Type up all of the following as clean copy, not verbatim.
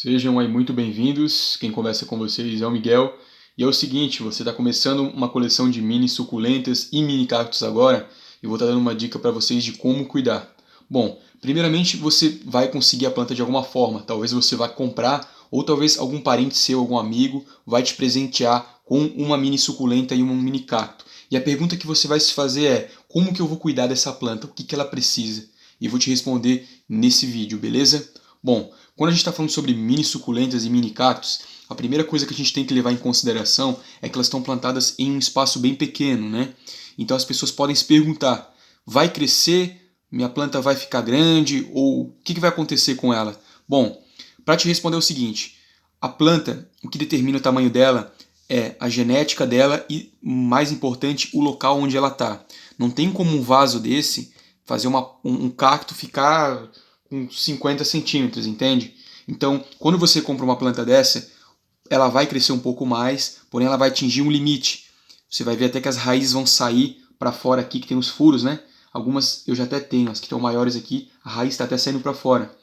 Sejam aí muito bem-vindos. Quem conversa com vocês é o Miguel. E é o seguinte, você está começando uma coleção de mini suculentas e mini cactos agora, e vou estar dando uma dica para vocês de como cuidar. Bom, primeiramente você vai conseguir a planta de alguma forma. Talvez você vá comprar, ou talvez algum parente seu, algum amigo, vai te presentear com uma mini suculenta e um mini cacto. E a pergunta que você vai se fazer é: como que eu vou cuidar dessa planta? O que que ela precisa? E eu vou te responder nesse vídeo, beleza? Bom, quando a gente está falando sobre mini suculentas e mini cactos, a primeira coisa que a gente tem que levar em consideração é que elas estão plantadas em um espaço bem pequeno, né? Então as pessoas podem se perguntar: vai crescer? Minha planta vai ficar grande? Ou o que vai acontecer com ela? Bom, para te responder é o seguinte: a planta, o que determina o tamanho dela é a genética dela e, mais importante, o local onde ela está. Não tem como um vaso desse fazer um cacto ficar com 50 centímetros, entende? Então, quando você compra uma planta dessa, ela vai crescer um pouco mais, porém ela vai atingir um limite. Você vai ver até que as raízes vão sair para fora aqui, que tem os furos, né? Algumas eu já até tenho, as que estão maiores aqui, a raiz está até saindo para fora.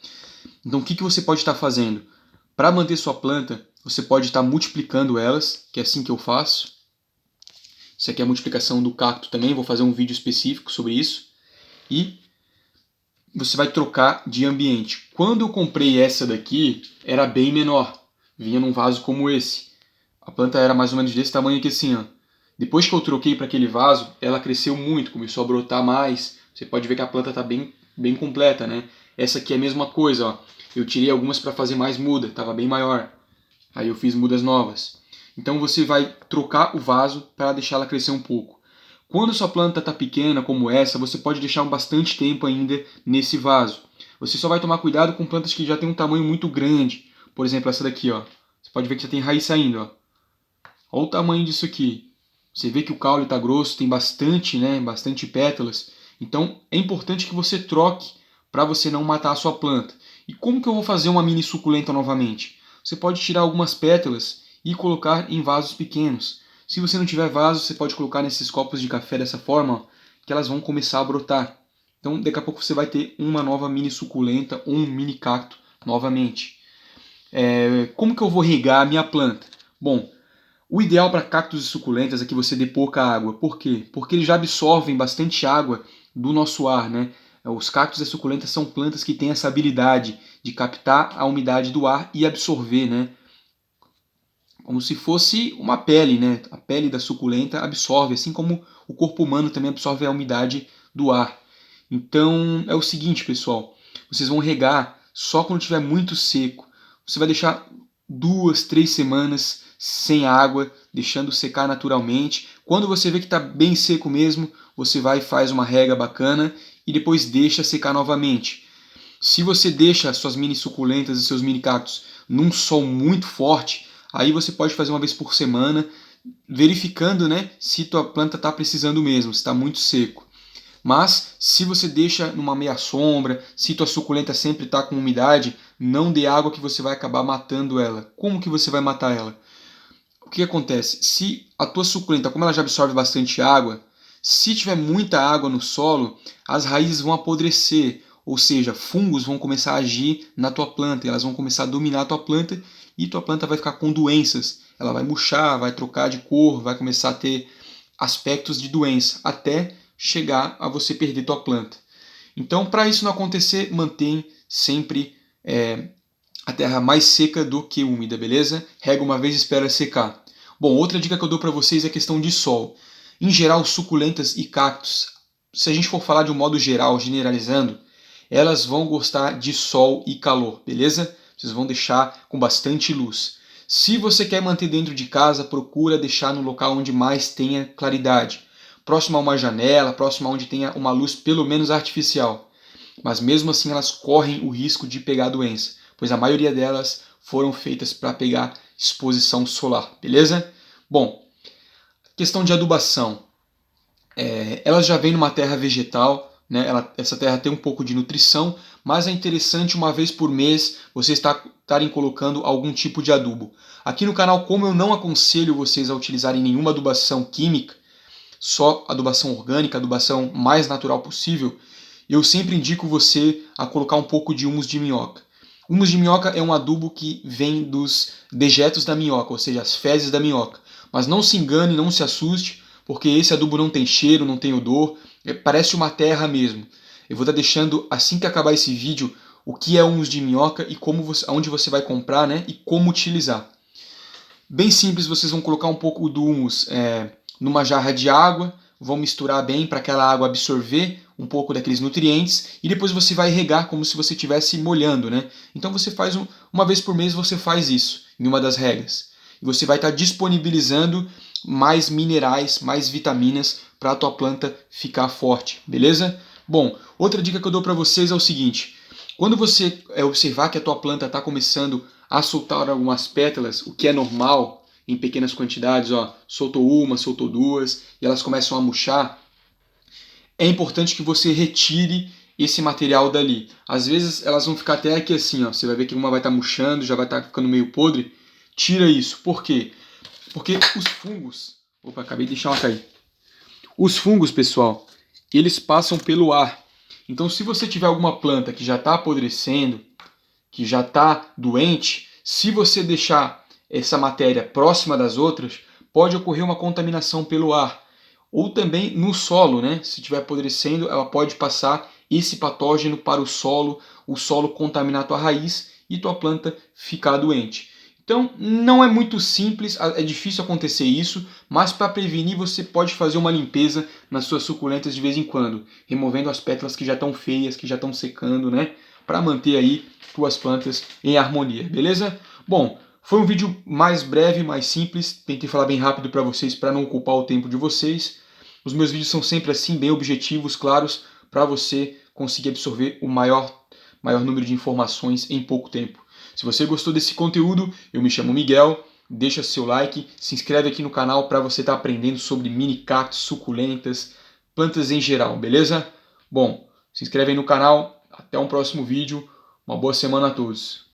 Então, o que você pode estar fazendo? Para manter sua planta, você pode estar multiplicando elas, que é assim que eu faço. Isso aqui é a multiplicação do cacto também, vou fazer um vídeo específico sobre isso. E você vai trocar de ambiente. Quando eu comprei essa daqui, era bem menor. Vinha num vaso como esse. A planta era mais ou menos desse tamanho aqui assim, ó. Depois que eu troquei para aquele vaso, ela cresceu muito, começou a brotar mais. Você pode ver que a planta está bem completa, né? Essa aqui é a mesma coisa, ó. Eu tirei algumas para fazer mais muda, estava bem maior. Aí eu fiz mudas novas. Então você vai trocar o vaso para deixar ela crescer um pouco. Quando sua planta está pequena como essa, você pode deixar bastante tempo ainda nesse vaso. Você só vai tomar cuidado com plantas que já têm um tamanho muito grande. Por exemplo, essa daqui, ó. Você pode ver que já tem raiz saindo, ó. Olha o tamanho disso aqui. Você vê que o caule está grosso, tem bastante, né, bastante pétalas. Então é importante que você troque para você não matar a sua planta. E como que eu vou fazer uma mini suculenta novamente? Você pode tirar algumas pétalas e colocar em vasos pequenos. Se você não tiver vaso, você pode colocar nesses copos de café dessa forma, ó, que elas vão começar a brotar. Então daqui a pouco você vai ter uma nova mini suculenta ou um mini cacto novamente. Como que eu vou regar a minha planta? Bom, o ideal para cactos e suculentas é que você dê pouca água. Por quê? Porque eles já absorvem bastante água do nosso ar, né? Os cactos e suculentas são plantas que têm essa habilidade de captar a umidade do ar e absorver, né? Como se fosse uma pele, né? A pele da suculenta absorve, assim como o corpo humano também absorve a umidade do ar. Então é o seguinte, pessoal, vocês vão regar só quando estiver muito seco. Você vai deixar 2, 3 semanas sem água, deixando secar naturalmente. Quando você vê que está bem seco mesmo, você vai e faz uma rega bacana e depois deixa secar novamente. Se você deixa suas mini suculentas e seus mini cactos num sol muito forte, aí você pode fazer uma vez por semana, verificando, né, se tua planta está precisando mesmo, se está muito seco. Mas se você deixa numa meia sombra, se tua suculenta sempre está com umidade, não dê água que você vai acabar matando ela. Como que você vai matar ela? O que acontece? Se a tua suculenta, como ela já absorve bastante água, se tiver muita água no solo, as raízes vão apodrecer, ou seja, fungos vão começar a agir na tua planta, e elas vão começar a dominar a tua planta e tua planta vai ficar com doenças. Ela vai murchar, vai trocar de cor, vai começar a ter aspectos de doença, até chegar a você perder tua planta. Então, para isso não acontecer, mantém sempre a terra mais seca do que úmida, beleza? Rega uma vez e espera secar. Bom, outra dica que eu dou para vocês é a questão de sol. Em geral, suculentas e cactos, se a gente for falar de um modo geral, generalizando, elas vão gostar de sol e calor, beleza? Vocês vão deixar com bastante luz. Se você quer manter dentro de casa, procura deixar no local onde mais tenha claridade. Próximo a uma janela, próximo a onde tenha uma luz pelo menos artificial. Mas mesmo assim elas correm o risco de pegar doença, pois a maioria delas foram feitas para pegar exposição solar, beleza? Bom, questão de adubação. Elas já vêm numa terra vegetal, né? Essa terra tem um pouco de nutrição, mas é interessante uma vez por mês vocês estarem colocando algum tipo de adubo. Aqui no canal, como eu não aconselho vocês a utilizarem nenhuma adubação química, só adubação orgânica, adubação mais natural possível, eu sempre indico você a colocar um pouco de humus de minhoca. Humus de minhoca é um adubo que vem dos dejetos da minhoca, ou seja, as fezes da minhoca. Mas não se engane, não se assuste, porque esse adubo não tem cheiro, não tem odor, parece uma terra mesmo. Eu vou estar deixando, assim que acabar esse vídeo, o que é humus de minhoca e onde você vai comprar, né, e como utilizar. Bem simples, vocês vão colocar um pouco do humus numa jarra de água, vão misturar bem para aquela água absorver um pouco daqueles nutrientes e depois você vai regar como se você estivesse molhando, né? Então você faz uma vez por mês você faz isso em uma das regas. E você vai estar disponibilizando mais minerais, mais vitaminas para a tua planta ficar forte, beleza? Bom, outra dica que eu dou para vocês é o seguinte: quando você observar que a tua planta está começando a soltar algumas pétalas, o que é normal em pequenas quantidades, ó, soltou uma, soltou duas, e elas começam a murchar, é importante que você retire esse material dali. Às vezes elas vão ficar até aqui assim, ó, você vai ver que uma vai estar murchando, já vai estar ficando meio podre. Tira isso. Por quê? Porque os fungos... Opa, acabei de deixar uma cair. Os fungos, pessoal, eles passam pelo ar. Então se você tiver alguma planta que já está apodrecendo, que já está doente, se você deixar essa matéria próxima das outras, pode ocorrer uma contaminação pelo ar. Ou também no solo, né? Se estiver apodrecendo, ela pode passar esse patógeno para o solo contaminar a tua raiz e tua planta ficar doente. Então, não é muito simples, é difícil acontecer isso, mas para prevenir você pode fazer uma limpeza nas suas suculentas de vez em quando, removendo as pétalas que já estão feias, que já estão secando, né? Para manter aí tuas plantas em harmonia, beleza? Bom, foi um vídeo mais breve, mais simples, tentei falar bem rápido para vocês para não ocupar o tempo de vocês. Os meus vídeos são sempre assim, bem objetivos, claros, para você conseguir absorver o maior número de informações em pouco tempo. Se você gostou desse conteúdo, eu me chamo Miguel, deixa seu like, se inscreve aqui no canal para você estar aprendendo sobre mini cactos, suculentas, plantas em geral, beleza? Bom, se inscreve aí no canal, até um próximo vídeo, uma boa semana a todos.